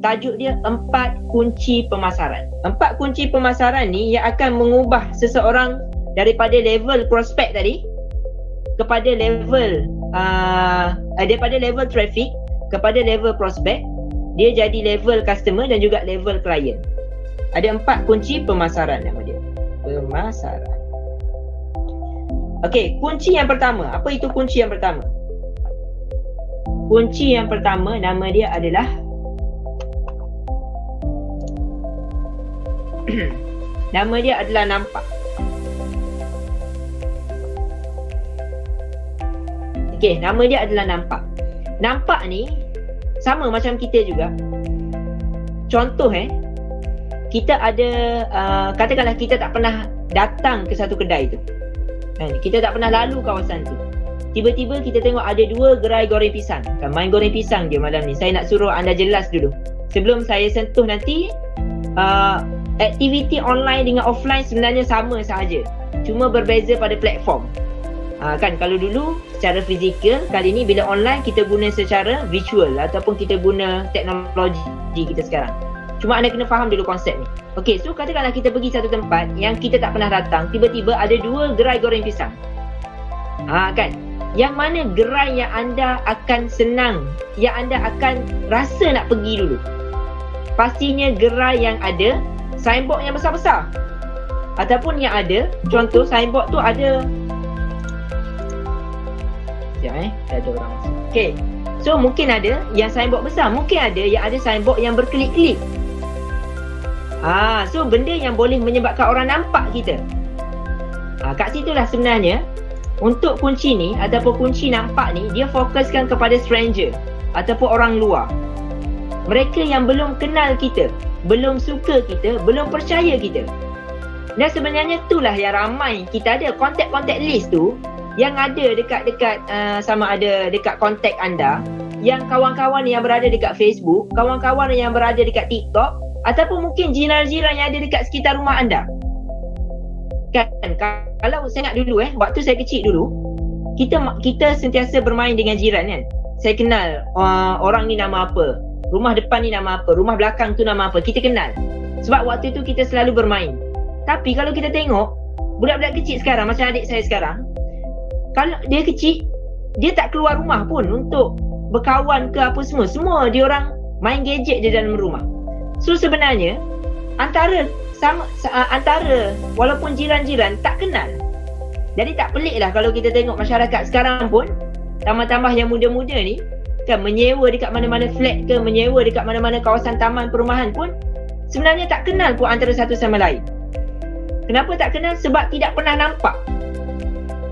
tajuk dia 4 kunci pemasaran. 4 kunci pemasaran ni yang akan mengubah seseorang daripada level prospek tadi kepada level daripada level traffic kepada level prospek, dia jadi level customer dan juga level client. Ada 4 kunci pemasaran nama dia. Pemasaran. Okey, kunci yang pertama. Apa itu kunci yang pertama? Kunci yang pertama nama dia adalah nama dia adalah nampak. Okey, nama dia adalah nampak. Nampak ni sama macam kita juga. Contoh kita ada katakanlah kita tak pernah datang ke satu kedai tu. Kita tak pernah lalu kawasan tu. Tiba-tiba kita tengok ada 2 gerai goreng pisang. Kan main goreng pisang je malam ni. Saya nak suruh anda jelas dulu. Sebelum saya sentuh nanti, aktiviti online dengan offline sebenarnya sama sahaja. Cuma berbeza pada platform. Kan kalau dulu secara fizikal, kali ni bila online kita guna secara virtual ataupun kita guna teknologi kita sekarang. Cuma anda kena faham dulu konsep ni. Okey, so katakanlah kita pergi satu tempat yang kita tak pernah datang, tiba-tiba ada 2 gerai goreng pisang. Kan? Yang mana gerai yang anda akan senang, yang anda akan rasa nak pergi dulu? Pastinya gerai yang ada signboard yang besar-besar. Ataupun yang ada, contoh signboard tu ada ada orang masuk. Okey. So mungkin ada yang signboard besar, mungkin ada yang ada signboard yang berkelip-kelip. So benda yang boleh menyebabkan orang nampak kita. Kat situlah sebenarnya untuk kunci ni ataupun kunci nampak ni, dia fokuskan kepada stranger ataupun orang luar. Mereka yang belum kenal kita, belum suka kita, belum percaya kita. Dan sebenarnya itulah yang ramai kita ada kontak-kontak list tu yang ada dekat sama ada dekat kontak anda, yang kawan-kawan yang berada dekat Facebook, kawan-kawan yang berada dekat TikTok, ataupun mungkin jiran-jiran yang ada dekat sekitar rumah anda. Kan kalau saya ingat dulu waktu saya kecil dulu, kita sentiasa bermain dengan jiran kan. Saya kenal orang ni nama apa, rumah depan ni nama apa, rumah belakang tu nama apa, kita kenal. Sebab waktu tu kita selalu bermain. Tapi kalau kita tengok budak-budak kecil sekarang, macam adik saya sekarang, kalau dia kecil, dia tak keluar rumah pun untuk berkawan ke apa semua. Semua dia orang main gadget je dalam rumah. So sebenarnya antara walaupun jiran-jiran tak kenal. Jadi tak pelik lah kalau kita tengok masyarakat sekarang pun, tambah-tambah yang muda-muda ni kan, menyewa dekat mana-mana flat ke, menyewa dekat mana-mana kawasan taman perumahan pun sebenarnya tak kenal pun antara satu sama lain. Kenapa tak kenal? Sebab tidak pernah nampak.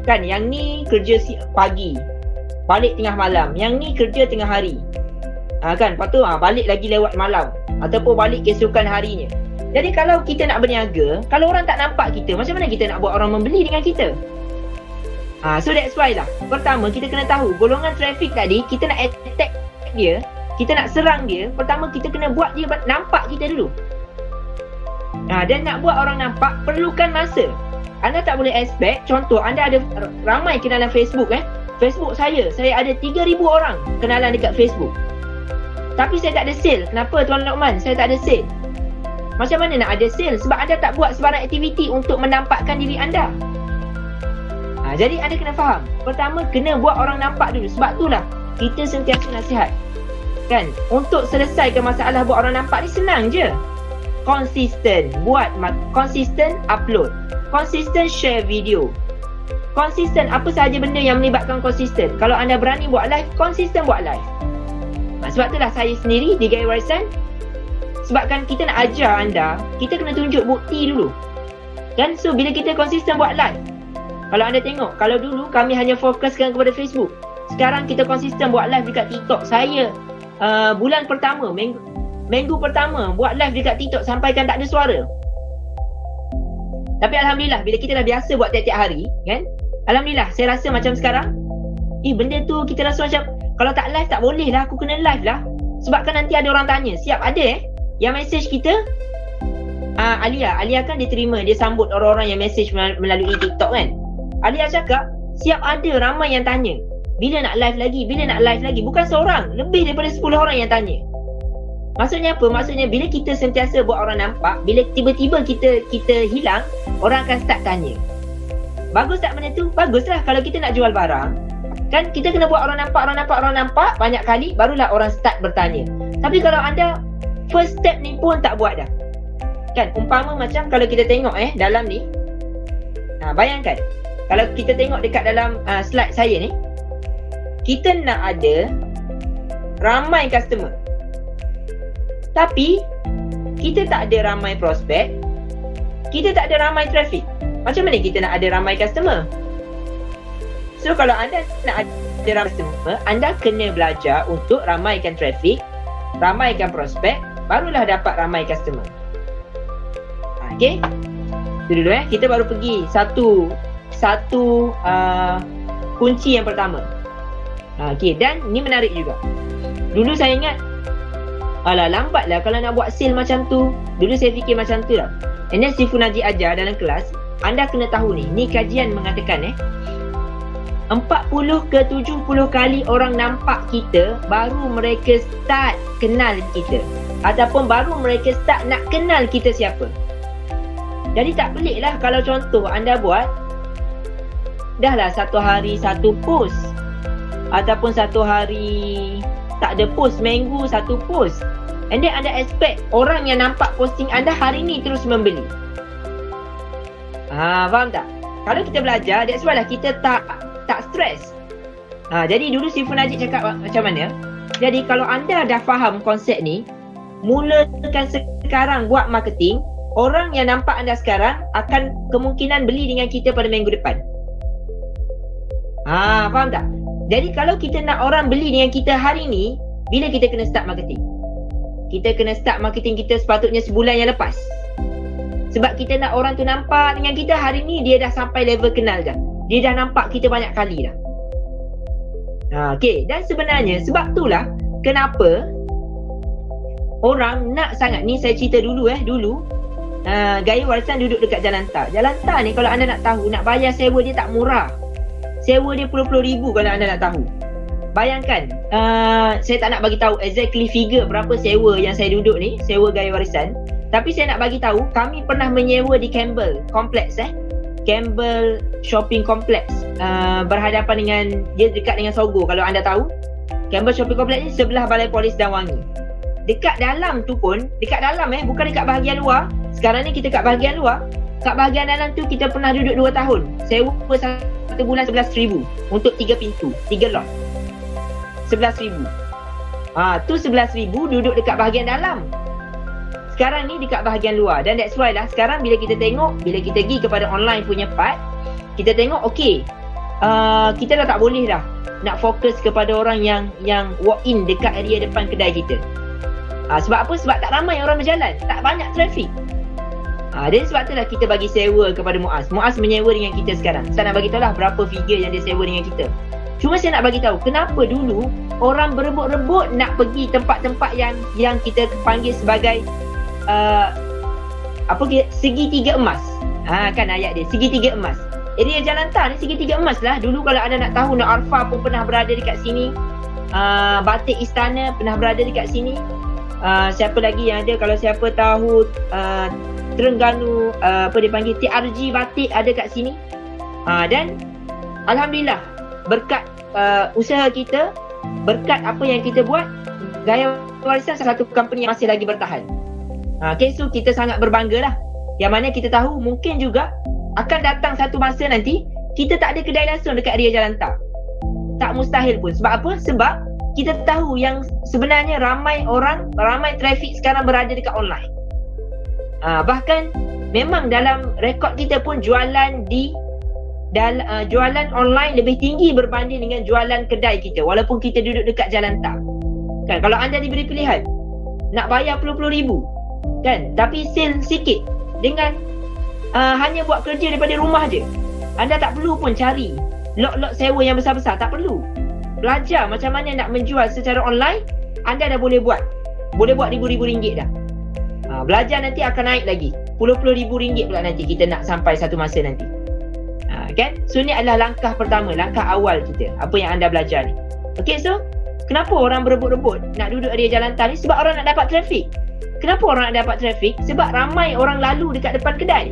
Kan yang ni kerja pagi, balik tengah malam, yang ni kerja tengah hari. Kan, lepas tu balik lagi lewat malam ataupun balik keesokan harinya. Jadi kalau kita nak berniaga, kalau orang tak nampak kita, macam mana kita nak buat orang membeli dengan kita? So that's why lah, pertama kita kena tahu golongan traffic tadi, kita nak attack dia, kita nak serang dia, pertama kita kena buat dia nampak kita dulu. Dan nak buat orang nampak perlukan masa. Anda tak boleh expect, contoh anda ada ramai kenalan Facebook Facebook saya ada 3,000 orang kenalan dekat Facebook. Tapi saya tak ada sale. Kenapa Tuan Lokman? Saya tak ada sale. Macam mana nak ada sale? Sebab anda tak buat sebarang aktiviti untuk menampakkan diri anda. Jadi anda kena faham, pertama kena buat orang nampak dulu. Sebab itulah kita sentiasa nasihat kan, untuk selesaikan masalah buat orang nampak ni senang je. Konsisten upload, konsisten share video, konsisten apa sahaja benda yang melibatkan konsisten. Kalau anda berani buat live, konsisten buat live. Sebab itulah saya sendiri di Gaya Warisan, sebabkan kita nak ajar anda, kita kena tunjuk bukti dulu kan. So bila kita konsisten buat live, kalau anda tengok, kalau dulu kami hanya fokuskan kepada Facebook, sekarang kita konsisten buat live dekat TikTok. Saya bulan pertama, minggu pertama buat live dekat TikTok sampaikan tak ada suara. Tapi Alhamdulillah bila kita dah biasa buat tiap-tiap hari kan, Alhamdulillah saya rasa macam sekarang, benda tu kita rasa macam kalau tak live tak boleh lah, aku kena live lah. Sebab kan nanti ada orang tanya, siap ada yang message kita, Alia kan dia terima, dia sambut orang-orang yang message melalui TikTok kan. Alia cakap, siap ada ramai yang tanya, bila nak live lagi, bila nak live lagi. Bukan seorang, lebih daripada 10 orang yang tanya. Maksudnya apa? Maksudnya bila kita sentiasa buat orang nampak, bila tiba-tiba kita hilang, orang akan start tanya. Bagus tak benda tu? Baguslah. Kalau kita nak jual barang, kan kita kena buat orang nampak banyak kali, barulah orang start bertanya. Tapi kalau anda first step ni pun tak buat dah, kan? Umpama macam kalau kita tengok dalam ni, bayangkan kalau kita tengok dekat dalam slide saya ni, kita nak ada ramai customer, tapi kita tak ada ramai prospek, kita tak ada ramai traffic. Macam mana kita nak ada ramai customer? So kalau anda nak ada ramai customer, anda kena belajar untuk ramaikan traffic, ramaikan prospek, barulah dapat ramai customer. Okay, itu dulu kita baru pergi satu kunci yang pertama. Okay, dan ni menarik juga. Dulu saya ingat, alah lambatlah kalau nak buat sale macam tu. Dulu saya fikir macam tu lah. And then Sifu Najib ajar dalam kelas, anda kena tahu ni kajian mengatakan 40 ke 70 kali orang nampak kita, baru mereka start kenal kita, ataupun baru mereka start nak kenal kita siapa. Jadi tak pelik lah kalau contoh anda buat dah lah satu hari satu post, ataupun satu hari tak ada post, minggu satu post, and then anda expect orang yang nampak posting anda hari ni terus membeli. Faham tak? Kalau kita belajar, that's why lah kita tak stres. Jadi dulu Sifu Najib cakap macam mana? Jadi kalau anda dah faham konsep ni, mulakan sekarang buat marketing. Orang yang nampak anda sekarang akan kemungkinan beli dengan kita pada minggu depan. Faham tak? Jadi kalau kita nak orang beli dengan kita hari ni, bila kita kena start marketing? Kita kena start marketing kita sepatutnya sebulan yang lepas. Sebab kita nak orang tu nampak dengan kita hari ni, dia dah sampai level kenal dah. Dia dah nampak kita banyak kali dah. Okay, dan sebenarnya sebab itulah kenapa orang nak sangat ni. Saya cerita dulu dulu Gaya Warisan duduk dekat Jalan Tar. Jalan Tar ni kalau anda nak tahu, nak bayar sewa dia tak murah. Sewa dia puluh-puluh ribu kalau anda nak tahu. Bayangkan, saya tak nak bagi tahu exactly figure berapa sewa yang saya duduk ni, sewa Gaya Warisan. Tapi saya nak bagi tahu, kami pernah menyewa di Campbell Complex Campbell Shopping Complex, berhadapan dengan, dia dekat dengan Sogo kalau anda tahu. Campbell Shopping Complex ni sebelah Balai Polis Dan Wangi. Dekat dalam tu pun, dekat dalam bukan dekat bahagian luar. Sekarang ni kita kat bahagian luar. Kat bahagian dalam tu kita pernah duduk 2 tahun. Sewa satu bulan 11,000 untuk 3 pintu, 3 lot. 11,000. Tu 11,000 duduk dekat bahagian dalam. Sekarang ni dekat bahagian luar. Dan that's why lah sekarang bila kita tengok, bila kita pergi kepada online punya part, kita tengok kita dah tak boleh dah nak fokus kepada orang yang walk in dekat area depan kedai kita. Sebab apa? Sebab tak ramai orang berjalan, tak banyak traffic. Dan sebab itulah kita bagi sewa kepada Muaz. Muaz menyewa dengan kita sekarang. Saya nak bagi tahu lah berapa figure yang dia sewa dengan kita. Cuma saya nak bagi tahu kenapa dulu orang berebut-rebut nak pergi tempat-tempat yang kita panggil sebagai segitiga emas. Kan ayat dia, segitiga emas. Area Jalan Tar ni segitiga emas lah. Dulu kalau anda nak tahu, Nak Arfa pun pernah berada dekat sini. Batik Istana pernah berada dekat sini. Siapa lagi yang ada, kalau siapa tahu Terengganu, dia panggil TRG Batik ada kat sini. Dan Alhamdulillah, berkat usaha kita, berkat apa yang kita buat, Gaya Warisan salah satu company yang masih lagi bertahan. Okay, so kita sangat berbangga lah. Yang mana kita tahu mungkin juga akan datang satu masa nanti kita tak ada kedai langsung dekat area Jalan Tar. Tak mustahil pun. Sebab apa? Sebab kita tahu yang sebenarnya ramai orang, ramai traffic sekarang berada dekat online. Bahkan memang dalam rekod kita pun jualan jualan online lebih tinggi berbanding dengan jualan kedai kita, walaupun kita duduk dekat Jalan Tar. Kan, kalau anda diberi pilihan nak bayar puluh-puluh ribu, kan, tapi sale sikit dengan hanya buat kerja daripada rumah je, anda tak perlu pun cari lot-lot sewa yang besar-besar, tak perlu. Belajar macam mana nak menjual secara online, anda dah boleh buat ribu-ribu ringgit dah. Belajar nanti akan naik lagi, puluh-puluh ribu ringgit pula nanti kita nak sampai satu masa nanti. Kan? So ni adalah langkah pertama, langkah awal kita, apa yang anda belajar ni. Okay, so Kenapa orang berebut-rebut nak duduk di jalan tol ni? Sebab orang nak dapat trafik. Kenapa orang nak dapat trafik? Sebab ramai orang lalu dekat depan kedai.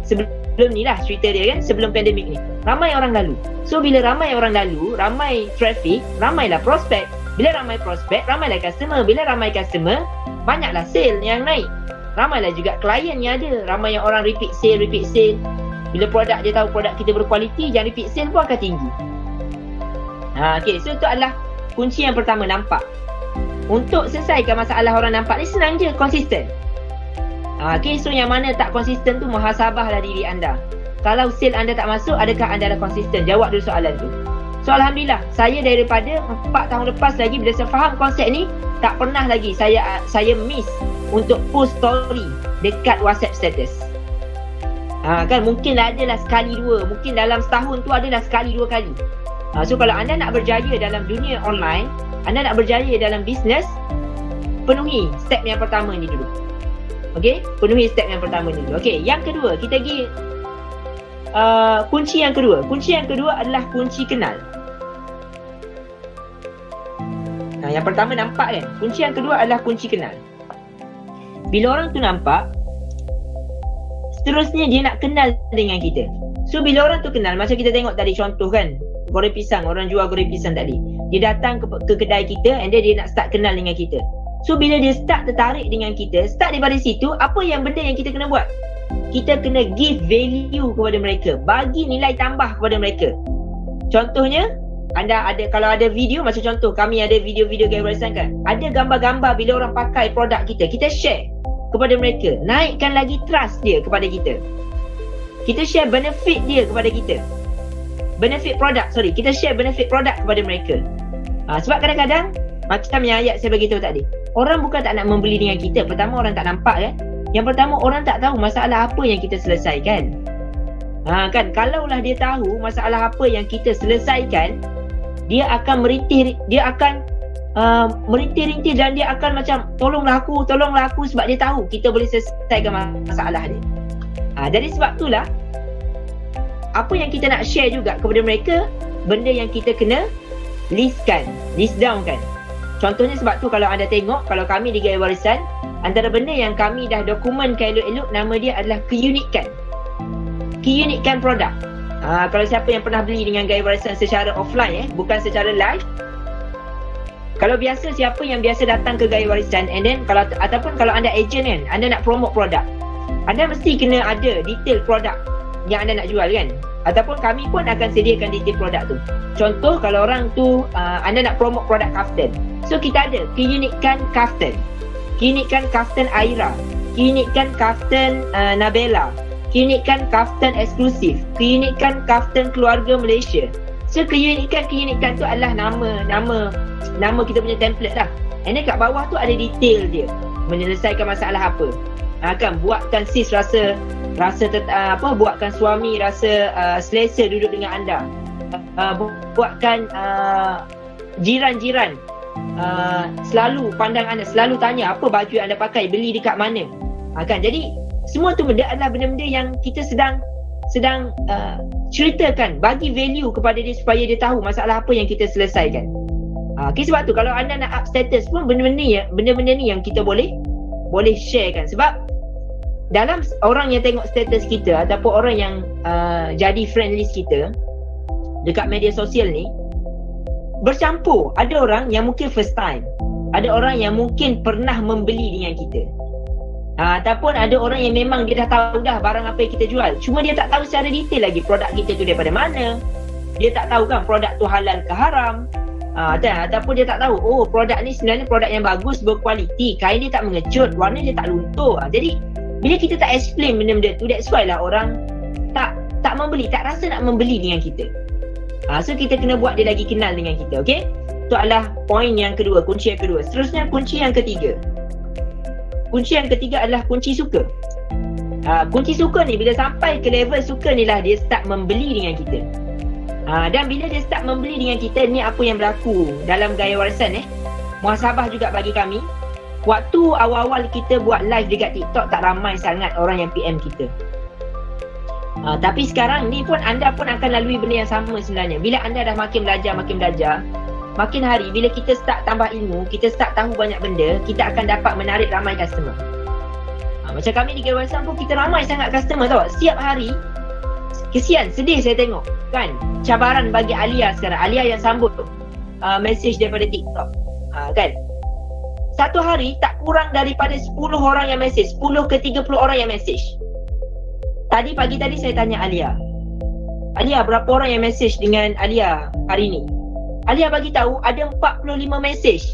Sebelum ni lah cerita dia kan, sebelum pandemik ni. Ramai orang lalu. So bila ramai orang lalu, ramai trafik, ramailah prospek. Bila ramai prospek, ramailah customer. Bila ramai customer, banyaklah sale yang naik. Ramailah juga klien yang ada. Ramai yang orang repeat sale. Bila produk dia tahu produk kita berkualiti, yang repeat sale pun akan tinggi. Okay, so itu adalah kunci yang pertama, nampak. Untuk selesaikan masalah orang nampak ni senang je, konsisten. Okay, so yang mana tak konsisten tu, muhasabahlah diri anda. Kalau sale anda tak masuk, adakah anda dah konsisten? Jawab dulu soalan tu. So Alhamdulillah, saya daripada 4 tahun lepas lagi, bila saya faham konsep ni, tak pernah lagi saya miss untuk post story dekat WhatsApp status. Kan mungkin adalah sekali dua, mungkin dalam setahun tu adalah sekali dua kali. So kalau anda nak berjaya dalam dunia online, anda nak berjaya dalam bisnes, penuhi step yang pertama ni dulu. Okey, penuhi step yang pertama ni dulu. Okey, yang kedua, kita pergi kunci yang kedua. Kunci yang kedua adalah kunci kenal. Yang pertama nampak kan? Kunci yang kedua adalah kunci kenal. Bila orang tu nampak, seterusnya dia nak kenal dengan kita. So bila orang tu kenal, macam kita tengok tadi contoh kan, goreng pisang, orang jual goreng pisang tadi, dia datang ke kedai kita and then dia nak start kenal dengan kita. So bila dia start tertarik dengan kita, start daripada situ, apa yang benda yang kita kena buat? Kita kena give value kepada mereka, bagi nilai tambah kepada mereka. Contohnya, anda ada, kalau ada video, macam contoh kami ada video-video gaya warisan kan, ada gambar-gambar bila orang pakai produk kita, kita share kepada mereka, naikkan lagi trust dia kepada kita. Kita share benefit dia kepada kita, kita share benefit produk kepada mereka. Sebab kadang-kadang macam yang ayat saya beritahu tadi, orang bukan tak nak membeli dengan kita. Pertama, orang tak nampak kan. Yang pertama, orang tak tahu masalah apa yang kita selesaikan. Kan, kalaulah dia tahu masalah apa yang kita selesaikan, dia akan merintih, merintih-rintih dan dia akan macam tolonglah aku sebab dia tahu kita boleh selesaikan masalah dia. Jadi sebab itulah apa yang kita nak share juga kepada mereka, benda yang kita kena list down kan. Contohnya sebab tu kalau anda tengok, kalau kami di Gaya Warisan, antara benda yang kami dah dokumenkan elok-elok, nama dia adalah keunikan produk. Kalau siapa yang pernah beli dengan Gaya Warisan secara offline bukan secara live, kalau biasa siapa yang biasa datang ke Gaya Warisan and then ataupun kalau anda agent kan, anda nak promote produk, anda mesti kena ada detail produk yang anda nak jual kan, ataupun kami pun akan sediakan detail produk tu. Contoh kalau orang tu anda nak promote produk kaftan, so kita ada keunikan kaftan Aira, keunikan kaftan Nabella, keunikan kaftan eksklusif, keunikan kaftan keluarga Malaysia. So keunikan tu adalah nama kita punya template lah. And then kat bawah tu ada detail dia, menyelesaikan masalah apa. Kan buatkan sis buatkan suami rasa selesa duduk dengan anda. Buatkan jiran-jiran selalu pandang anda, selalu tanya apa baju yang anda pakai, beli dekat mana. Kan, jadi semua tu benda adalah benda-benda yang kita sedang ceritakan, bagi value kepada dia supaya dia tahu masalah apa yang kita selesaikan. Okay, sebab tu kalau anda nak up status pun benda-benda ni yang kita boleh share kan. Sebab dalam orang yang tengok status kita ataupun orang yang jadi friend list kita dekat media sosial ni bercampur. Ada orang yang mungkin first time, ada orang yang mungkin pernah membeli dengan kita, ataupun ada orang yang memang dia dah tahu dah barang apa yang kita jual, cuma dia tak tahu secara detail lagi produk kita tu daripada mana. Dia tak tahu kan produk tu halal ke haram, ataupun dia tak tahu produk ni sebenarnya produk yang bagus, berkualiti, kain dia tak mengecut, warna dia tak luntur. Jadi bila kita tak explain benda-benda tu, that's why lah orang tak membeli, tak rasa nak membeli dengan kita. So kita kena buat dia lagi kenal dengan kita. Okay, itu adalah poin yang kedua, kunci yang kedua. Seterusnya kunci yang ketiga. Kunci yang ketiga adalah kunci suka. Kunci suka ni, bila sampai ke level suka ni lah dia start membeli dengan kita. Dan bila dia start membeli dengan kita, ni apa yang berlaku dalam Gaya Warisan muhasabah juga bagi kami. Waktu awal-awal kita buat live dekat TikTok, tak ramai sangat orang yang PM kita. Tapi sekarang ni pun anda pun akan lalui benda yang sama sebenarnya. Bila anda dah makin belajar, makin hari bila kita start tambah ilmu, kita start tahu banyak benda, kita akan dapat menarik ramai customer. Macam kami di Gaya Warisan pun kita ramai sangat customer tau. Setiap hari, kesian, sedih saya tengok kan, cabaran bagi Alia sekarang. Alia yang sambut message daripada TikTok kan. Satu hari tak kurang daripada 10 orang yang message, 10 ke 30 orang yang message. Pagi tadi saya tanya Alia, berapa orang yang message dengan Alia hari ni? Alia bagi tahu ada 45 message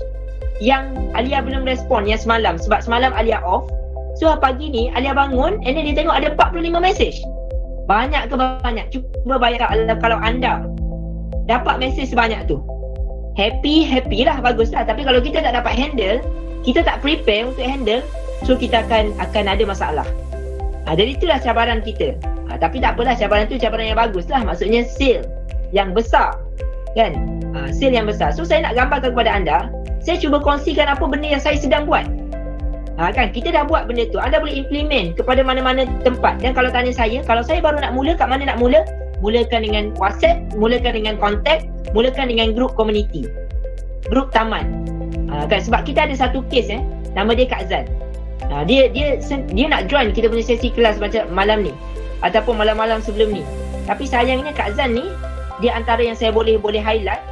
yang Alia belum respon yang semalam, sebab semalam Alia off. So pagi ni Alia bangun and then dia tengok ada 45 message. Banyak ke banyak? Cuba bayangkan kalau anda dapat message sebanyak tu. Happy lah, bagus lah. Tapi kalau kita tak dapat handle, kita tak prepare untuk handle, so kita akan ada masalah. Jadi itulah cabaran kita. Tapi tak apalah, cabaran tu cabaran yang bagus lah. Maksudnya sale yang besar kan, sale yang besar. So saya nak gambarkan kepada anda, saya cuba kongsikan apa benda yang saya sedang buat. Kan kita dah buat benda tu, anda boleh implement kepada mana-mana tempat. Dan kalau tanya saya, kalau saya baru nak mula, kat mana nak mula? Mulakan dengan WhatsApp, mulakan dengan kontak, mulakan dengan grup community, grup taman. Kan sebab kita ada satu kes nama dia Kak Zan. Dia nak join kita punya sesi kelas macam malam ni ataupun malam-malam sebelum ni. Tapi sayangnya Kak Zan ni, dia antara yang saya boleh highlight.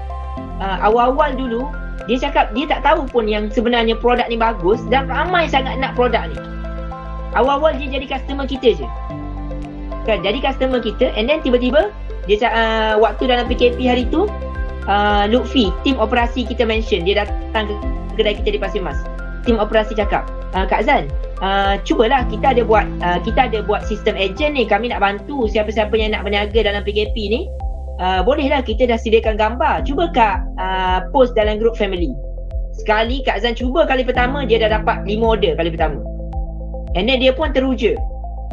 Awal-awal dulu dia cakap dia tak tahu pun yang sebenarnya produk ni bagus dan ramai sangat nak produk ni. Awal-awal dia jadi customer kita je kan, jadi customer kita, and then tiba-tiba dia waktu dalam PKP hari tu, Lutfi, tim operasi kita mention, dia datang ke kedai kita di Pasir Mas. Tim operasi cakap, Kak Zan, cubalah kita ada buat sistem agent ni, kami nak bantu siapa-siapa yang nak berniaga dalam PKP ni. Bolehlah, kita dah sediakan gambar, cuba Kak post dalam group family. Sekali Kak Zan cuba kali pertama, dia dah dapat 5 order kali pertama, and then dia pun teruja.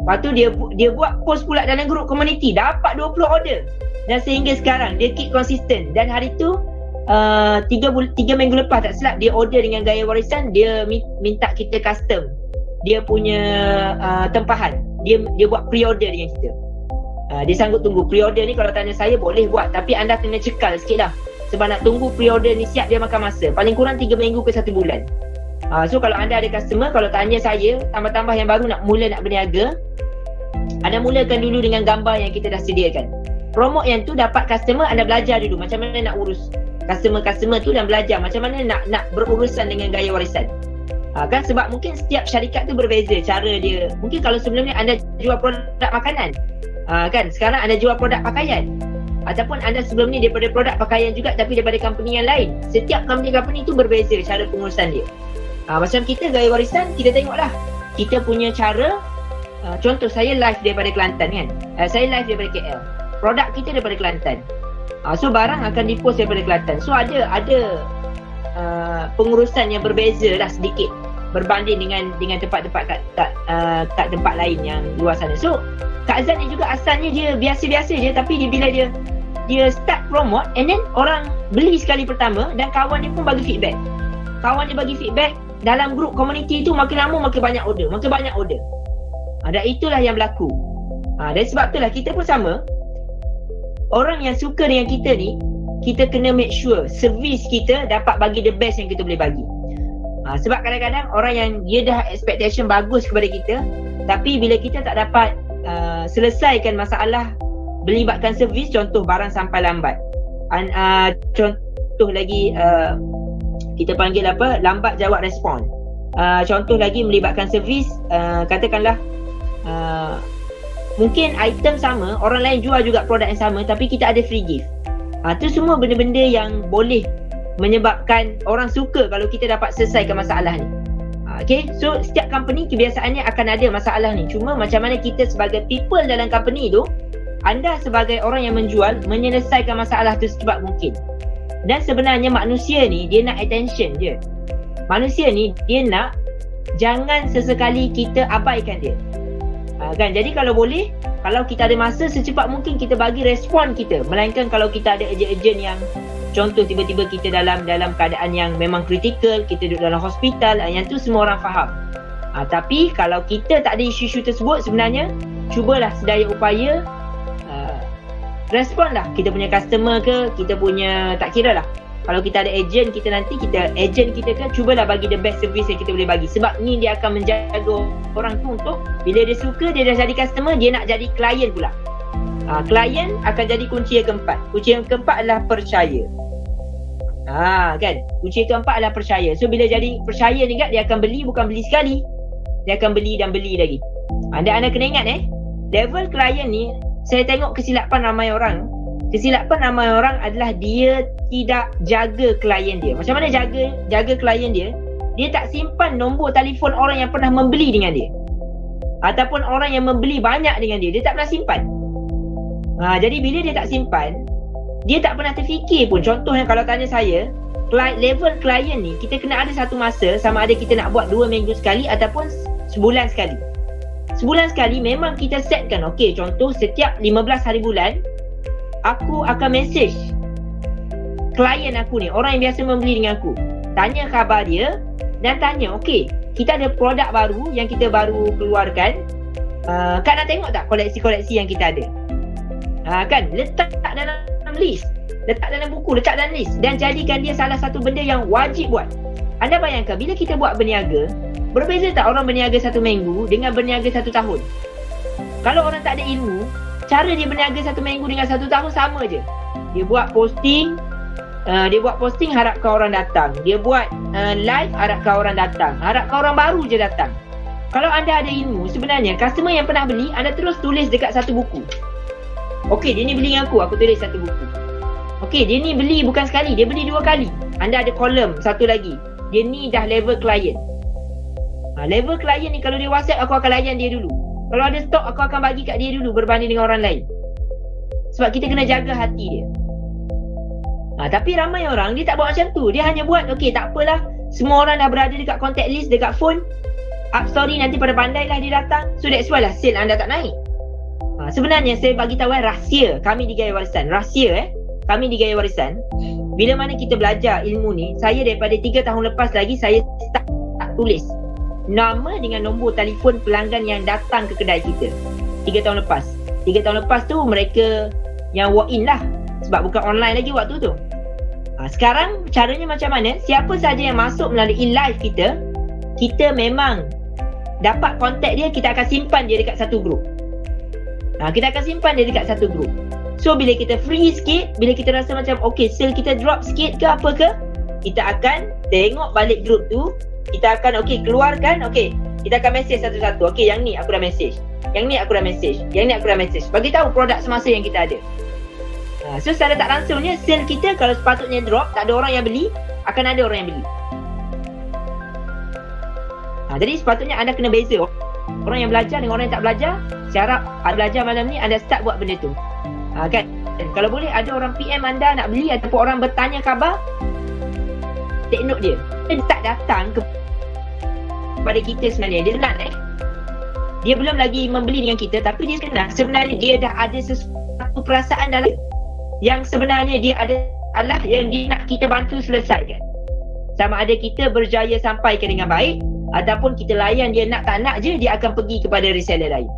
Lepas tu dia buat post pula dalam group community, dapat 20 order. Dan sehingga sekarang dia keep konsisten. Dan hari tu 3 minggu lepas tak silap, dia order dengan Gaya Warisan. Dia minta kita custom dia punya tempahan. Dia buat pre-order dengan kita. Dia sanggup tunggu. Pre-order ni kalau tanya saya boleh buat, tapi anda kena cekal sikit lah, sebab nak tunggu pre-order ni siap dia makan masa. Paling kurang 3 minggu ke 1 bulan. So kalau anda ada customer, kalau tanya saya, tambah-tambah yang baru nak berniaga, anda mulakan dulu dengan gambar yang kita dah sediakan. Promote yang tu, dapat customer, anda belajar dulu macam mana nak urus customer tu dan belajar macam mana nak berurusan dengan Gaya Warisan. Kan sebab mungkin setiap syarikat tu berbeza cara dia. Mungkin kalau sebelum ni anda jual produk makanan, kan sekarang anda jual produk pakaian, ataupun anda sebelum ni daripada produk pakaian juga tapi daripada company yang lain. Setiap company tu berbeza cara pengurusan dia. Macam kita Gaya Warisan, kita tengoklah kita punya cara. Contoh saya live daripada Kelantan kan, saya live daripada KL, produk kita daripada Kelantan. So barang akan dipost daripada Kelantan. So ada pengurusan yang berbeza lah sedikit berbanding dengan tempat-tempat kat tempat lain yang luar sana. So Kak Zan ni juga asalnya dia biasa-biasa je, tapi bila dia start promote, and then orang beli sekali pertama dan kawan dia pun bagi feedback. Kawan dia bagi feedback dalam grup community tu, makin lama makin banyak order. Dan itulah yang berlaku. Dan sebab itulah kita pun sama. Orang yang suka dengan kita ni, kita kena make sure servis kita dapat bagi the best yang kita boleh bagi. Sebab kadang-kadang orang yang dia dah expectation bagus kepada kita, tapi bila kita tak dapat selesaikan masalah melibatkan servis, contoh barang sampai lambat, contoh lagi kita panggil lambat jawab respon, contoh lagi melibatkan servis, katakanlah mungkin item sama, orang lain jual juga produk yang sama, tapi kita ada free gift. Itu semua benda-benda yang boleh menyebabkan orang suka kalau kita dapat selesaikan masalah ni. Okay, so setiap company kebiasaannya akan ada masalah ni. Cuma macam mana kita sebagai people dalam company tu, anda sebagai orang yang menjual, menyelesaikan masalah tu secepat mungkin. Dan sebenarnya manusia ni, dia nak attention je. Manusia ni, dia nak jangan sesekali kita abaikan dia. Kan, jadi kalau boleh, kalau kita ada masa, secepat mungkin kita bagi respon kita. Melainkan kalau kita ada urgent yang contoh tiba-tiba kita dalam keadaan yang memang kritikal, kita duduk dalam hospital, yang tu semua orang faham. Tapi kalau kita tak ada isu-isu tersebut, sebenarnya cubalah sedaya upaya respon lah. Kita punya customer ke, kita punya, tak kira lah, Kalau kita ada agent kita nanti, agent kita kan cubalah bagi the best service yang kita boleh bagi. Sebab ni dia akan menjaga orang tu untuk bila dia suka, dia dah jadi customer, dia nak jadi klien pula. Klien akan jadi kunci yang keempat. Kunci yang keempat adalah percaya. Kan? Kunci yang keempat adalah percaya. So bila jadi percaya ni kan, dia akan beli, bukan beli sekali. Dia akan beli dan beli lagi. Anda kena ingat level klien ni, saya tengok kesilapan ramai orang. Kesilapan ramai orang adalah dia tidak jaga klien dia. Macam mana jaga klien dia? Dia tak simpan nombor telefon orang yang pernah membeli dengan dia. Ataupun orang yang membeli banyak dengan dia. Dia tak pernah simpan. Jadi bila dia tak simpan, dia tak pernah terfikir pun. Contohnya kalau tanya saya, level klien ni, kita kena ada satu masa, sama ada kita nak buat 2 minggu sekali ataupun sebulan sekali. Sebulan sekali memang kita setkan, okey, contoh setiap 15 hari bulan, aku akan message klien aku ni, orang yang biasa membeli dengan aku, tanya khabar dia dan tanya, okey, kita ada produk baru yang kita baru keluarkan, Kak nak tengok tak koleksi-koleksi yang kita ada? Kan, letak dalam list, letak dalam buku, letak dalam list dan jadikan dia salah satu benda yang wajib buat. Anda bayangkan bila kita buat berniaga, berbeza tak orang berniaga 1 minggu dengan berniaga 1 tahun? Kalau orang tak ada ilmu, cara dia berniaga 1 minggu dengan 1 tahun sama je. Dia buat posting, harapkan orang datang. Dia buat live, harapkan orang datang. Harapkan orang baru je datang. Kalau anda ada ilmu, sebenarnya customer yang pernah beli, anda terus tulis dekat satu buku. Okey, dia ni beli dengan aku tulis satu buku. Okey, dia ni beli bukan sekali, dia beli 2 kali. Anda ada kolom satu lagi. Dia ni dah level klien. Level klien ni kalau dia WhatsApp, aku akan layan dia dulu. Kalau ada stok, aku akan bagi kat dia dulu berbanding dengan orang lain. Sebab kita kena jaga hati dia. Tapi ramai orang, dia tak buat macam tu. Dia hanya buat, okey, tak apalah, semua orang dah berada dekat contact list, dekat phone, up story, nanti pada pandai lah dia datang. So that's why lah sale anda tak naik. Sebenarnya saya bagi tahu rahsia kami di Gaya Warisan. Rahsia kami di Gaya Warisan, bila mana kita belajar ilmu ni, saya daripada 3 tahun lepas lagi, saya tak tulis nama dengan nombor telefon pelanggan yang datang ke kedai kita. 3 tahun lepas. 3 tahun lepas tu mereka yang walk in lah. Sebab bukan online lagi waktu tu. Sekarang caranya macam mana? Siapa saja yang masuk melalui live kita, kita memang dapat kontak dia, kita akan simpan dia dekat satu grup. Kita akan simpan dia dekat satu grup. So bila kita free sikit, bila kita rasa macam okey, sale kita drop sikit ke apa ke, kita akan tengok balik grup tu. Kita akan keluarkan, kita akan message satu-satu. Okey, yang ni aku dah message, yang ni aku dah message, yang ni aku dah message, bagi tahu produk semasa yang kita ada. So secara tak langsungnya, sale kita kalau sepatutnya drop, tak ada orang yang beli, akan ada orang yang beli. Jadi sepatutnya anda kena beza orang yang belajar dengan orang yang tak belajar. Saya harap anda belajar malam ni, anda start buat benda tu. Kan? Kalau boleh ada orang PM anda nak beli ataupun orang bertanya khabar, take note dia. Dia tak datang kepada kita sebenarnya. Dia senang dia belum lagi membeli dengan kita, tapi dia kenal sebenarnya dia dah ada sesuatu perasaan dalam yang sebenarnya dia adalah yang dia nak kita bantu selesaikan. Sama ada kita berjaya sampaikan dengan baik, ataupun kita layan dia nak tak nak je, dia akan pergi kepada reseller lain,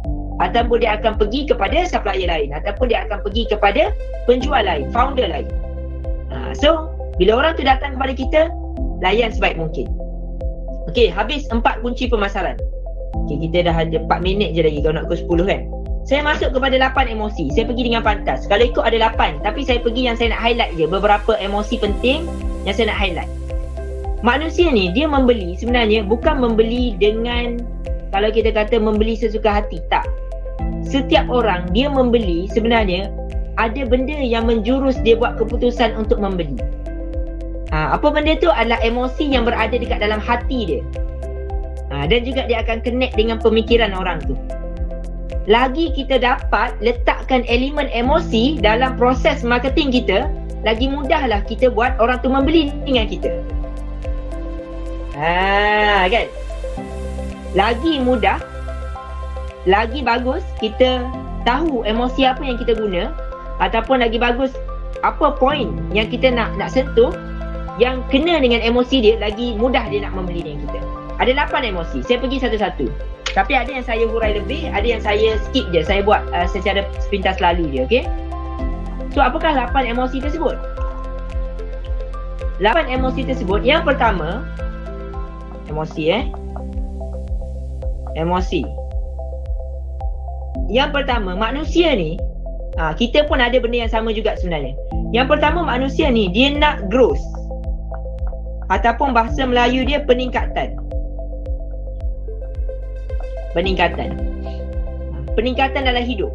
ataupun dia akan pergi kepada supplier lain, ataupun dia akan pergi kepada penjual lain, founder lain. So bila orang tu datang kepada kita, layan sebaik mungkin. Okey, habis 4 kunci pemasaran. Okey, kita dah ada 4 minit je lagi, kalau nak ke 10 kan. Saya masuk kepada 8 emosi. Saya pergi dengan pantas. Kalau ikut ada 8, tapi saya pergi yang saya nak highlight je, beberapa emosi penting yang saya nak highlight. Manusia ni, dia membeli sebenarnya bukan membeli dengan, kalau kita kata membeli sesuka hati, tak. Setiap orang dia membeli sebenarnya ada benda yang menjurus dia buat keputusan untuk membeli. Apa benda tu adalah emosi yang berada dekat dalam hati dia. Dan juga dia akan connect dengan pemikiran orang tu. Lagi kita dapat letakkan elemen emosi dalam proses marketing kita, lagi mudahlah kita buat orang tu membeli dengan kita. Kan? Lagi mudah, lagi bagus kita tahu emosi apa yang kita guna, ataupun lagi bagus apa poin yang kita nak sentuh yang kena dengan emosi dia, lagi mudah dia nak membeli dengan kita. Ada 8 emosi. Saya pergi satu-satu. Tapi ada yang saya hurai lebih, ada yang saya skip je. Saya buat secara sepintas lalu je, okey? So, apakah 8 emosi tersebut? 8 emosi tersebut, yang pertama emosi. Yang pertama, manusia ni kita pun ada benda yang sama juga sebenarnya. Yang pertama, manusia ni dia nak growth, ataupun bahasa Melayu dia peningkatan. Peningkatan dalam hidup.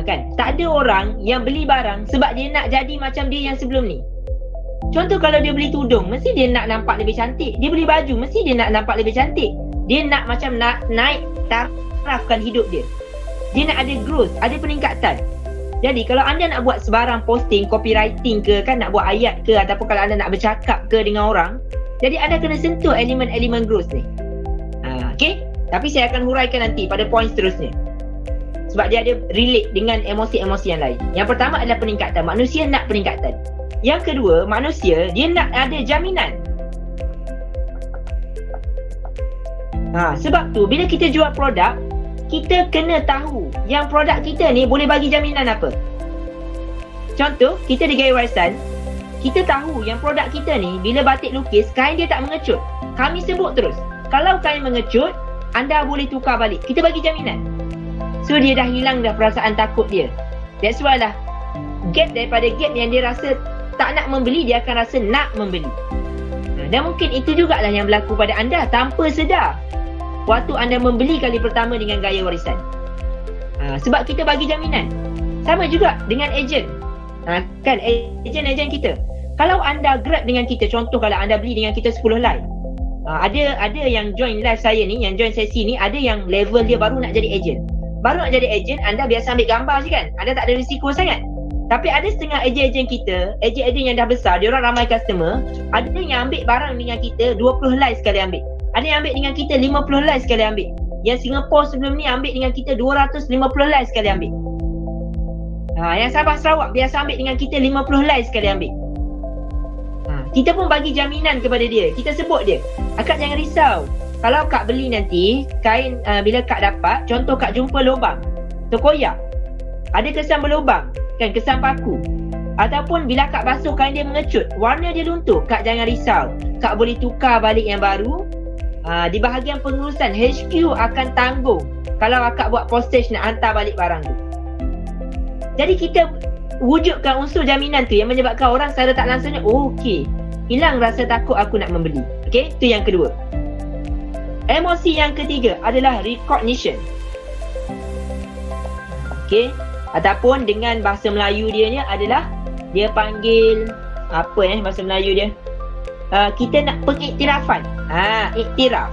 Kan? Tak ada orang yang beli barang sebab dia nak jadi macam dia yang sebelum ni. Contoh, kalau dia beli tudung, mesti dia nak nampak lebih cantik. Dia beli baju, mesti dia nak nampak lebih cantik. Dia nak macam nak naik tarafkan hidup dia. Dia nak ada growth, ada peningkatan. Jadi kalau anda nak buat sebarang posting, copywriting ke, kan, nak buat ayat ke, ataupun kalau anda nak bercakap ke dengan orang, jadi anda kena sentuh elemen-elemen growth ni. Okay? Tapi saya akan huraikan nanti pada poin seterusnya, sebab dia ada relate dengan emosi-emosi yang lain. Yang pertama adalah peningkatan. Manusia nak peningkatan. Yang kedua, manusia dia nak ada jaminan. Sebab tu bila kita jual produk, kita kena tahu yang produk kita ni boleh bagi jaminan apa. Contoh, kita di Gaya Warisan, kita tahu yang produk kita ni bila batik lukis, kain dia tak mengecut. Kami sebut terus, kalau kain mengecut, anda boleh tukar balik. Kita bagi jaminan. So dia dah hilang dah perasaan takut dia. That's why lah, gap daripada gap yang dia rasa tak nak membeli, dia akan rasa nak membeli. Dan mungkin itu jugalah yang berlaku pada anda tanpa sedar waktu anda membeli kali pertama dengan Gaya Warisan. Sebab kita bagi jaminan. Sama juga dengan ejen. Kan, ejen kita. Kalau anda grab dengan kita, contoh kalau anda beli dengan kita 10 live, ada yang join live saya ni, yang join sesi ni, ada yang level dia baru nak jadi ejen. Baru nak jadi ejen, anda biasa ambil gambar je kan, anda tak ada risiko sangat. Tapi ada setengah ejen-ejen kita, ejen-ejen yang dah besar, diorang ramai customer, ada yang ambil barang dengan kita 20 live sekali ambil. Ada yang ambil dengan kita 50 live sekali ambil. Yang Singapore sebelum ni ambil dengan kita 250 live sekali ambil. Yang Sabah Sarawak biasa ambil dengan kita 50 live sekali ambil. Kita pun bagi jaminan kepada dia. Kita sebut dia, Kak jangan risau. Kalau Kak beli nanti, kain bila Kak dapat, contoh Kak jumpa lubang terkoyak, ada kesan berlubang, kan, kesan paku. Ataupun bila Kak basuh kain dia mengecut, warna dia luntur, Kak jangan risau. Kak boleh tukar balik yang baru. Di bahagian pengurusan, HQ akan tanggung kalau Kak buat postage nak hantar balik barang tu. Jadi kita wujudkan unsur jaminan tu yang menyebabkan orang secara tak langsungnya, okey, hilang rasa takut aku nak membeli. Okey, itu yang kedua. Emosi yang ketiga adalah recognition. Okey, ataupun dengan bahasa Melayu dia ni adalah, dia panggil apa bahasa Melayu dia? Kita nak pengiktirafan. Iktiraf.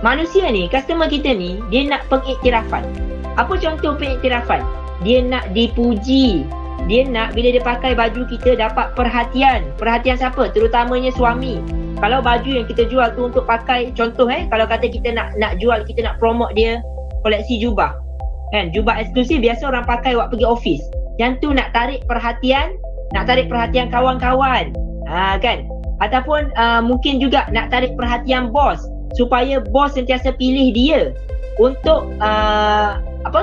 Manusia ni, customer kita ni, dia nak pengiktirafan. Apa contoh pengiktirafan? Dia nak dipuji. Dia nak bila dia pakai baju kita dapat perhatian. Perhatian siapa? Terutamanya suami. Kalau baju yang kita jual tu untuk pakai, contoh kalau kata kita nak jual, kita nak promote dia koleksi jubah, kan, jubah eksklusif biasa orang pakai waktu pergi office. Yang tu nak tarik perhatian kawan-kawan, kan. Ataupun mungkin juga nak tarik perhatian bos, supaya bos sentiasa pilih dia untuk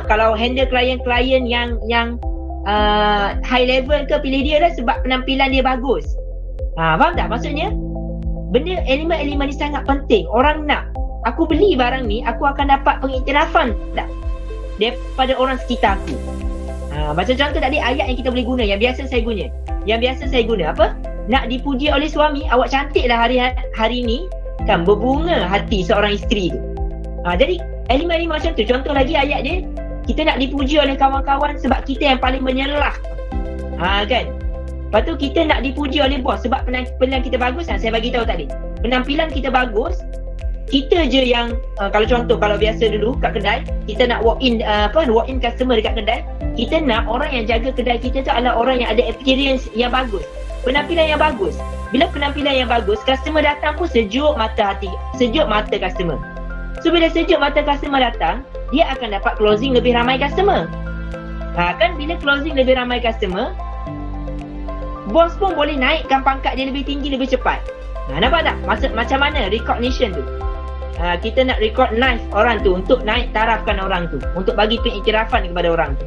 kalau handle klien-klien yang high level ke, pilih dia lah sebab penampilan dia bagus. Faham tak maksudnya? Benda elemen-elemen ni sangat penting. Orang nak, aku beli barang ni, aku akan dapat pengiktirafan tak daripada orang sekitar aku. Macam contoh tadi ayat yang kita boleh guna, yang biasa saya guna apa? Nak dipuji oleh suami, awak cantiklah hari ni, kan, berbunga hati seorang isteri tu. Jadi elemen-elemen macam tu. Contoh lagi ayat dia, kita nak dipuji oleh kawan-kawan sebab kita yang paling menyelah. Kan? Lepas tu kita nak dipuji oleh bos sebab penampilan kita bagus. Saya bagi tahu tadi, penampilan kita bagus. Kita je yang kalau biasa dulu kat kedai, kita nak walk in customer dekat kedai, kita nak orang yang jaga kedai kita tu adalah orang yang ada experience yang bagus, penampilan yang bagus. Bila penampilan yang bagus, customer datang pun sejuk mata customer. So bila sejuk mata customer datang, dia akan dapat closing lebih ramai customer. Kan, bila closing lebih ramai customer, bos pun boleh naikkan pangkat dia lebih tinggi, lebih cepat. Nampak tak? Macam mana recognition tu? Kita nak recognize orang tu untuk naik tarafkan orang tu, untuk bagi pengiktirafan kepada orang tu.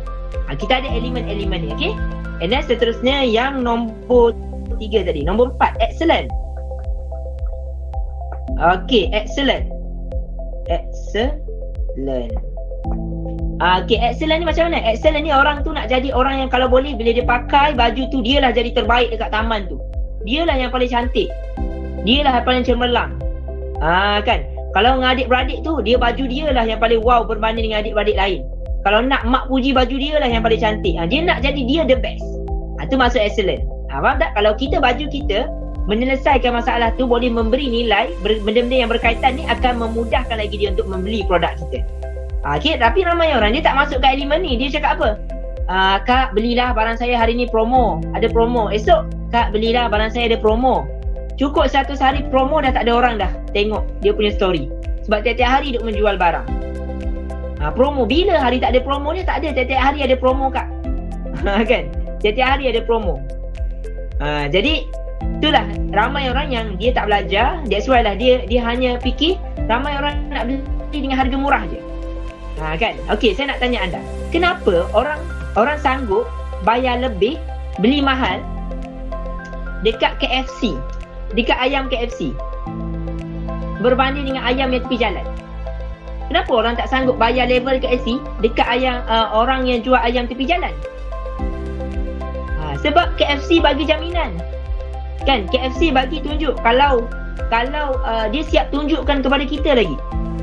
Kita ada elemen-elemen ni, okey? And then seterusnya yang nombor 3 tadi. Nombor 4, excellent. Okay, excellent. Excellent. Okay, excellent ni macam mana? Excellent ni orang tu nak jadi orang yang kalau boleh bila dia pakai baju tu, dialah jadi terbaik dekat taman tu. Dialah yang paling cantik. Dialah yang paling cemerlang. Kan? Kalau dengan adik-beradik tu, dia baju dialah yang paling wow berbanding dengan adik-beradik lain. Kalau nak mak puji baju dialah yang paling cantik. Dia nak jadi dia the best. Tu maksud excellent. Faham tak? Kalau kita baju kita menyelesaikan masalah tu, boleh memberi nilai, benda-benda yang berkaitan ni akan memudahkan lagi dia untuk membeli produk kita. Okay, tapi ramai orang dia tak masuk kat elemen ni. Dia cakap apa? Kak, belilah barang saya hari ni promo. Ada promo. Esok, Kak, belilah barang saya ada promo. Cukup 100 hari promo dah tak ada orang dah tengok dia punya story. Sebab tiap-tiap hari duk menjual barang. Promo. Bila hari tak ada promo ni? Tak ada. Tiap-tiap hari ada promo, Kak. Kan? Tiap-tiap hari ada promo. Jadi itulah ramai orang yang dia tak belajar. That's why lah dia hanya fikir ramai orang nak beli dengan harga murah je. Kan? Okey, saya nak tanya anda. Kenapa orang sanggup bayar lebih, beli mahal dekat KFC, dekat ayam KFC berbanding dengan ayam yang tepi jalan? Kenapa orang tak sanggup bayar level KFC dekat ayam orang yang jual ayam tepi jalan? Sebab KFC bagi jaminan. Kan? KFC bagi tunjuk kalau dia siap tunjukkan kepada kita lagi.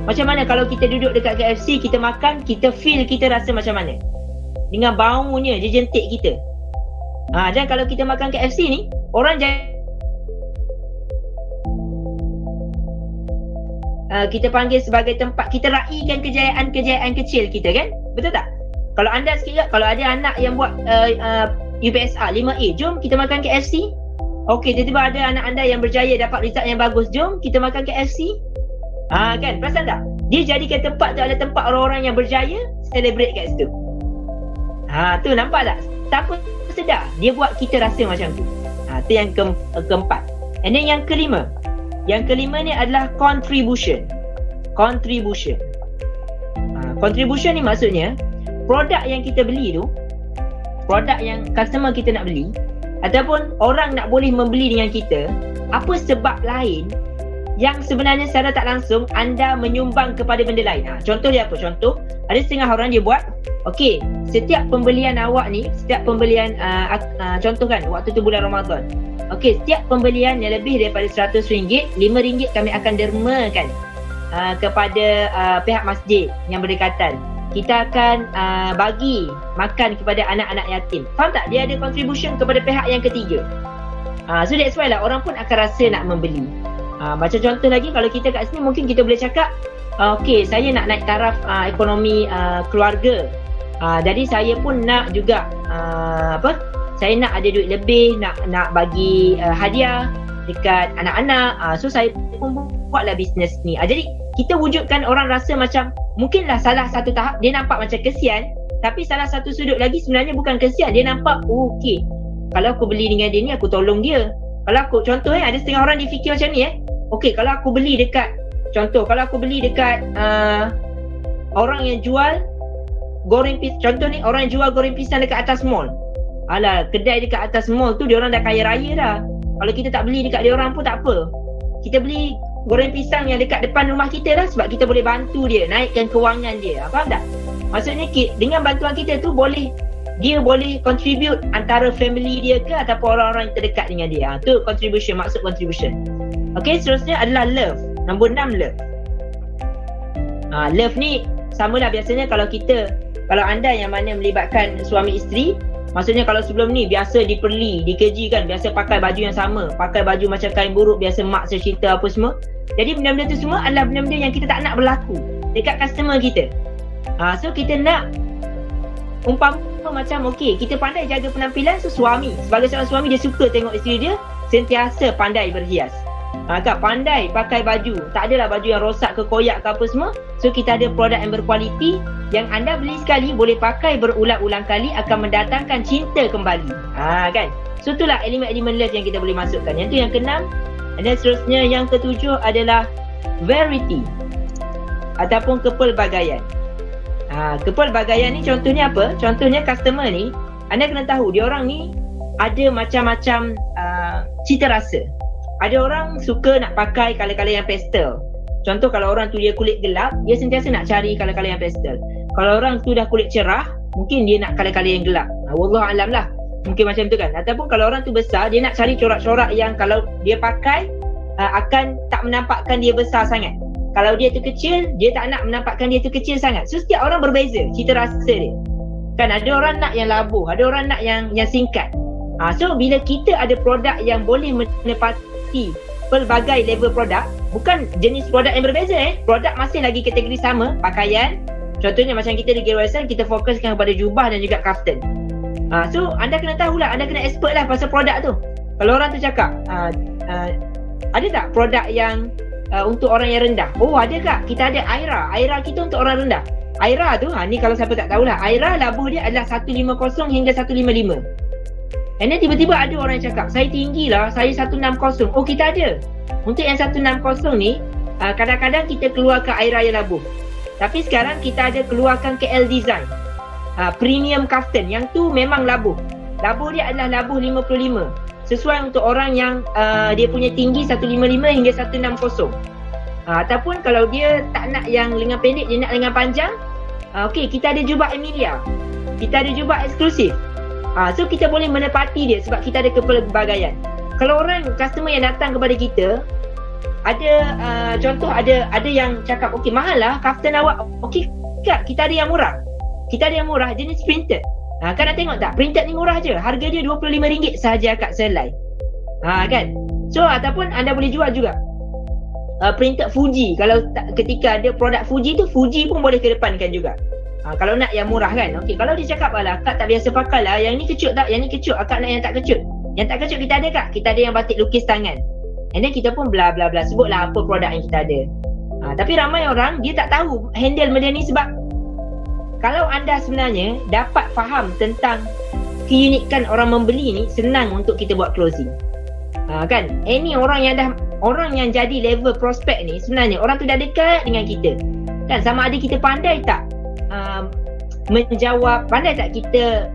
Macam mana kalau kita duduk dekat KFC, kita makan, kita feel, kita rasa macam mana? Dengan baunya, dia jentik kita. Dan kalau kita makan KFC ni, orang kita panggil sebagai tempat, kita raikan kejayaan kecil kita, kan? Betul tak? Kalau anda sikit, kalau ada anak yang buat UPSR 5A, jom kita makan KFC. Okey, tiba-tiba ada anak anda yang berjaya dapat result yang bagus, jom kita makan KFC. Kan? Perasan tak? Dia jadikan tempat tu adalah tempat orang-orang yang berjaya celebrate kat situ. Tu nampak tak? Tanpa sedar dia buat kita rasa macam tu. Tu yang keempat. And then yang kelima. Yang kelima ni adalah contribution. Contribution ni maksudnya produk yang kita beli tu, produk yang customer kita nak beli ataupun orang nak boleh membeli dengan kita, apa sebab lain yang sebenarnya secara tak langsung anda menyumbang kepada benda lain. Contoh dia apa? Contoh, ada setengah orang dia buat, okey, setiap pembelian awak ni, setiap pembelian contoh kan, waktu tu bulan Ramadan, okey, setiap pembelian yang lebih daripada RM100, RM5 kami akan dermakan kepada pihak masjid yang berdekatan. Kita akan bagi makan kepada anak-anak yatim. Faham tak? Dia ada contribution kepada pihak yang ketiga. So that's why lah orang pun akan rasa nak membeli. Macam contoh lagi, kalau kita kat sini mungkin kita boleh cakap, okey, saya nak naik taraf ekonomi keluarga. Jadi saya pun nak juga saya nak ada duit lebih, nak bagi hadiah dekat anak-anak. So saya pun buatlah bisnes ni. Jadi kita wujudkan orang rasa macam mungkinlah salah satu tahap dia nampak macam kesian, tapi salah satu sudut lagi sebenarnya bukan kesian. Dia nampak, okey, kalau aku beli dengan dia ni, aku tolong dia. Kalau aku, contoh ada setengah orang dia fikir macam ni okey, kalau aku beli dekat, contoh, kalau aku beli dekat orang yang jual goreng pisang, contoh ni, orang yang jual goreng pisang dekat atas mall. Alah, kedai dekat atas mall tu dia orang dah kaya raya dah. Kalau kita tak beli dekat dia orang pun tak apa. Kita beli goreng pisang yang dekat depan rumah kita lah, sebab kita boleh bantu dia, naikkan kewangan dia. Faham tak? Maksudnya dengan bantuan kita tu dia boleh contribute antara family dia ke ataupun orang-orang yang terdekat dengan dia. Tu contribution, maksud contribution. Okey, seterusnya adalah love. Nombor 6, love. Love ni samalah biasanya kalau anda yang mana melibatkan suami isteri, maksudnya kalau sebelum ni biasa diperli, dikeji kan, biasa pakai baju yang sama, pakai baju macam kain buruk, biasa mak cerita apa semua. Jadi benda-benda tu semua adalah benda-benda yang kita tak nak berlaku dekat customer kita. So kita nak umpama macam, okey, kita pandai jaga penampilan. So suami, sebagai seorang suami, dia suka tengok isteri dia sentiasa pandai berhias, kan, pandai pakai baju, tak adalah baju yang rosak ke koyak ke apa semua. So kita ada produk yang berkualiti yang anda beli sekali boleh pakai berulang-ulang kali, akan mendatangkan cinta kembali. Kan? So itulah elemen-elemen love yang kita boleh masukkan. Yang tu yang ke-6. Dan seterusnya yang ke-7 adalah variety ataupun kepelbagaian. Kepelbagaian ni contohnya apa? Contohnya customer ni anda kena tahu dia orang ni ada macam-macam cita rasa. Ada orang suka nak pakai colour-colour yang pastel. Contoh kalau orang tu dia kulit gelap, dia sentiasa nak cari colour-colour yang pastel. Kalau orang tu dah kulit cerah, mungkin dia nak colour-colour yang gelap. Wallahu alam lah. Mungkin macam tu kan. Ataupun kalau orang tu besar, dia nak cari corak-corak yang kalau dia pakai akan tak menampakkan dia besar sangat. Kalau dia tu kecil, dia tak nak menampakkan dia tu kecil sangat. So setiap orang berbeza cita rasa dia. Kan ada orang nak yang labuh, ada orang nak yang singkat. So bila kita ada produk yang boleh menepati pelbagai level produk, bukan jenis produk yang berbeza produk masih lagi kategori sama, pakaian. Contohnya macam kita di Gearwelson, kita fokuskan kepada jubah dan juga kaftan. So anda kena tahulah, anda kena expert lah pasal produk tu. Kalau orang tu cakap ada tak produk yang untuk orang yang rendah? Oh ada kak, kita ada Aira. Aira kita untuk orang rendah. Aira tu, ni kalau siapa tak tahulah, Aira labuh dia adalah 150 hingga 155. And then tiba-tiba ada orang yang cakap, saya tinggi lah, saya 160. Oh kita ada. Untuk yang 160 ni, kadang-kadang kita keluarkan Aira yang labuh. Tapi sekarang kita ada keluarkan KL Design, premium kaftan. Yang tu memang labuh. Labuh dia adalah labuh 55. Sesuai untuk orang yang dia punya tinggi 155 hingga 160. Ataupun kalau dia tak nak yang lengan pendek, dia nak lengan panjang, okey, kita ada jubah Emilia. Kita ada jubah eksklusif. So kita boleh menepati dia sebab kita ada kepelbagaian. Kalau orang customer yang datang kepada kita, ada contoh ada yang cakap, okey mahal lah kaftan awak. Okey kak, kita ada yang murah. Kita ada yang murah jenis printed. Kan nak tengok tak? Printed ni murah je. Harga dia RM25 sahaja kat selai. Kan? So ataupun anda boleh jual juga printed Fuji. Kalau ketika ada produk Fuji tu, Fuji pun boleh kedepankan juga. Kalau nak yang murah kan. Okey, kalau dia cakap alah kak tak biasa pakai lah, yang ni kecut tak? Yang ni kecut, akak nak yang tak kecut. Yang tak kecut kita ada kak. Kita ada yang batik lukis tangan. And then kita pun bla bla bla sebutlah apa produk yang kita ada. Tapi ramai orang dia tak tahu handle benda ni sebab kalau anda sebenarnya dapat faham tentang keunikan orang membeli ni, senang untuk kita buat closing. Kan? Any orang yang jadi level prospek ni, sebenarnya orang tu dah dekat dengan kita. Kan? Sama ada kita pandai tak menjawab, pandai tak kita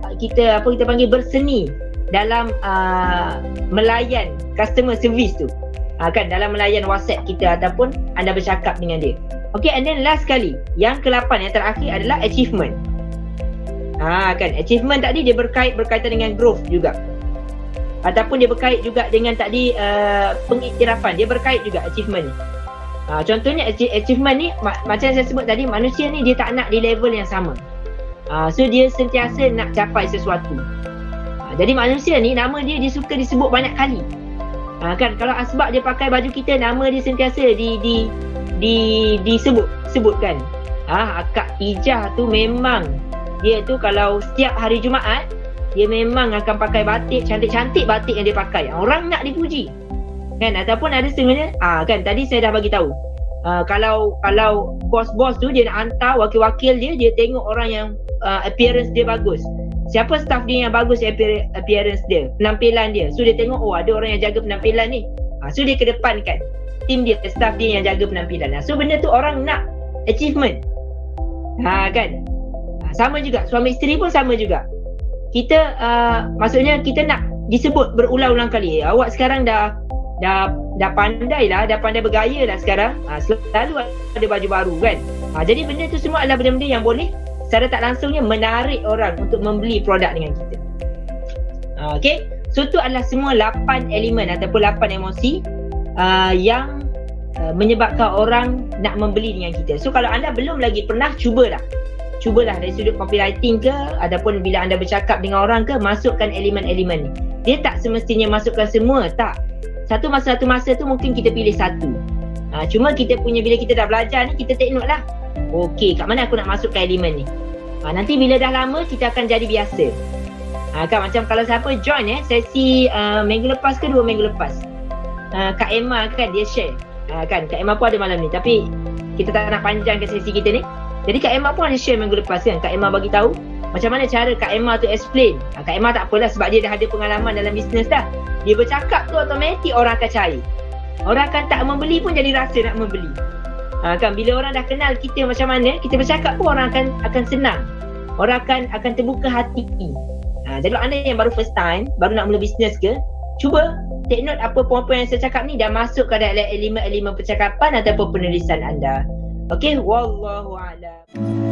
apa kita panggil berseni dalam melayan customer service tu. Kan? Dalam melayan WhatsApp kita ataupun anda bercakap dengan dia. Okay, and then last sekali, yang ke-8 yang terakhir adalah achievement. Kan, achievement tadi dia berkaitan dengan growth juga. Ataupun dia berkait juga dengan tadi pengiktirafan, dia berkait juga achievement ni. Contohnya achievement ni macam saya sebut tadi, manusia ni dia tak nak di level yang sama. So dia sentiasa nak capai sesuatu. Jadi manusia ni nama dia suka disebut banyak kali. Kan, kalau Asbak dia pakai baju kita, nama dia sentiasa disebutkan. Akak Ijah tu memang dia tu kalau setiap hari Jumaat dia memang akan pakai batik, cantik-cantik batik yang dia pakai. Orang nak dipuji. Kan, ataupun ada sebenarnya kan tadi saya dah bagi tahu. Kalau bos-bos tu dia nak hantar wakil-wakil dia tengok orang yang appearance dia bagus. Siapa staff dia yang bagus appearance dia, penampilan dia. So dia tengok, oh ada orang yang jaga penampilan ni. So dia kedepankan tim dia, staff dia yang jaga penampilan. So benda tu orang nak achievement. Kan? Sama juga suami isteri pun sama juga. Kita maksudnya kita nak disebut berulang-ulang kali. Awak sekarang dah pandai lah, dah pandai bergaya lah sekarang. Selalu ada baju baru kan. Jadi benda tu semua adalah benda-benda yang boleh secara tak langsungnya menarik orang untuk membeli produk dengan kita. Okay, so tu adalah semua 8 elemen ataupun 8 emosi yang menyebabkan orang nak membeli dengan kita. So kalau anda belum lagi pernah, cubalah dari sudut copywriting ke ataupun bila anda bercakap dengan orang ke, masukkan elemen-elemen ni. Dia tak semestinya masukkan semua, tak. Satu masa tu mungkin kita pilih satu. Cuma kita punya, bila kita dah belajar ni, kita take note lah. Okey, kat mana aku nak masukkan elemen ni? Nanti bila dah lama, kita akan jadi biasa. Kan macam kalau siapa join sesi minggu lepas ke 2 minggu lepas, Kak Emma kan dia share. Kan Kak Emma pun ada malam ni, tapi kita tak nak panjangkan sesi kita ni. Jadi Kak Emma pun ada share minggu lepas kan. Kak Emma bagi tahu macam mana cara Kak Emma tu explain. Kak Emma tak apalah sebab dia dah ada pengalaman dalam bisnes dah. Dia bercakap tu automatik orang akan cari. Orang akan tak membeli pun jadi rasa nak membeli. Kan bila orang dah kenal kita macam mana, kita bercakap pun orang akan senang. Orang akan terbuka hati. Jadi kalau anda yang baru first time, baru nak mula bisnes ke, cuba take note apa poin-poin yang saya cakap ni dah masuk ke dalam elemen-elemen percakapan ataupun penulisan anda. Okey, wallahu a'lam.